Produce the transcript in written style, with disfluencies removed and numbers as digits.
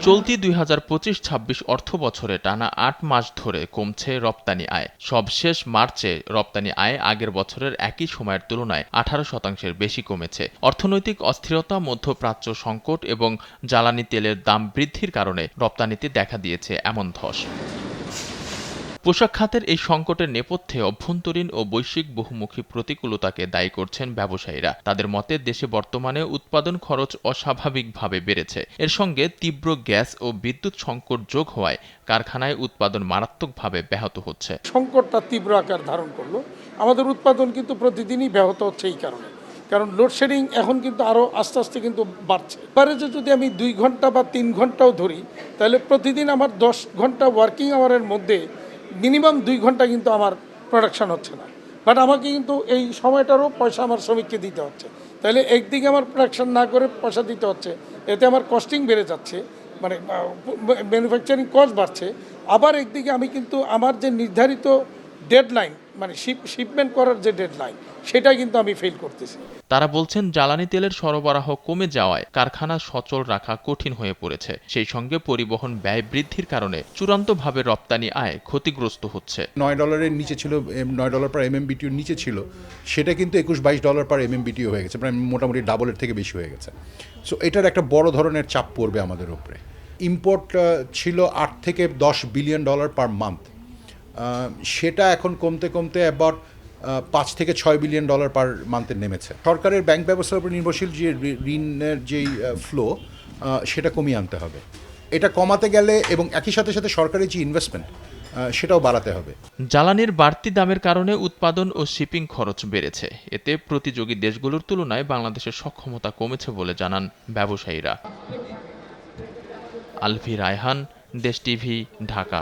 চলতি ২০২৫-২৬ অর্থবছরে টানা ৮ মাস ধরে কমছে রপ্তানি আয়। সবশেষ মার্চে রপ্তানি আয় আগের বছরের একই সময়ের তুলনায় ১৮% বেশি কমেছে। অর্থনৈতিক অস্থিরতা, মধ্যপ্রাচ্য সংকট এবং জ্বালানি তেলের দাম বৃদ্ধির কারণে রপ্তানিতে দেখা দিয়েছে এমন ধস। পোশাক খাতের এই সংকটের নেপথ্যে অভ্যন্তরীণ ও বৈশ্বিক বহুমুখী প্রতিকূলতাকে দায়ী করছেন ব্যবসায়ীরা। তাদের মতে, দেশে বর্তমানে উৎপাদন খরচ অস্বাভাবিকভাবে বেড়েছে। এর সঙ্গে তীব্র গ্যাস ও বিদ্যুৎ সংকট যোগ হওয়ায় কারখানায় উৎপাদন মারাত্মকভাবে ব্যাহত হচ্ছে। সংকটটা তীব্র আকার ধারণ করলো। আমাদের উৎপাদন কিন্তু প্রতিদিনই ব্যাহত হচ্ছে এই কারণে, কারণ লোডশেডিং এখন কিন্তু আরও আস্তে আস্তে কিন্তু বাড়ছে। এবারে যদি আমি 2 ঘন্টা বা 3 ঘন্টাও ধরি, তাহলে প্রতিদিন আমার 10 ঘন্টা ওয়ার্কিং আওয়ারের মধ্যে মিনিমাম 2 ঘন্টা কিন্তু আমার প্রোডাকশান হচ্ছে না, বাট আমাকে কিন্তু এই সময়টারও পয়সা আমার শ্রমিককে দিতে হচ্ছে। তাহলে একদিকে আমার প্রোডাকশান না করে পয়সা দিতে হচ্ছে, এতে আমার কস্টিং বেড়ে যাচ্ছে, মানে ম্যানুফ্যাকচারিং কস্ট বাড়ছে। আবার একদিকে আমি কিন্তু আমার যে নির্ধারিত ডেডলাইন, মানে শিপমেন্ট করার যে ডেডলাইন, সেটা কিন্তু আমি ফেল করতেছি। তারা বলছেন, জ্বালানি তেলের সরবরাহ কমে যাওয়ায় কারখানা সচল রাখা কঠিন হয়ে পড়েছে। সেই সঙ্গে পরিবহন ব্যয় বৃদ্ধির কারণে চূড়ান্তভাবে রপ্তানি আয় ক্ষতিগ্রস্ত হচ্ছে। $9 নিচে ছিল, $9 পার MMBTUর নিচে ছিল, সেটা কিন্তু $21-22 পার MMBTU হয়ে গেছে, প্রায় মোটামুটি ডাবলের থেকে বেশি হয়ে গেছে। সো এটার একটা বড় ধরনের চাপ পড়বে আমাদের উপরে। ইম্পোর্ট ছিল $8 থেকে $10 বিলিয়ন পার মান্থ, সেটা এখন কমতে কমতে অ্যাবাউট $5 থেকে $6 বিলিয়ন পার মান্থে নেমেছে। সরকারের ব্যাংক ব্যবস্থার উপর নির্ভরশীল যে ঋণের যেই ফ্লো, সেটা কমিয়ে আনতে হবে। এটা কমাতে গেলে এবং একই সাথে সাথে সরকারের যে ইনভেস্টমেন্ট, সেটাও বাড়াতে হবে। জ্বালানির বাড়তি দামের কারণে উৎপাদন ও শিপিং খরচ বেড়েছে। এতে প্রতিযোগী দেশগুলোর তুলনায় বাংলাদেশের সক্ষমতা কমেছে বলে জানান ব্যবসায়ীরা। আলভি রায়হান, দেশ টিভি, ঢাকা।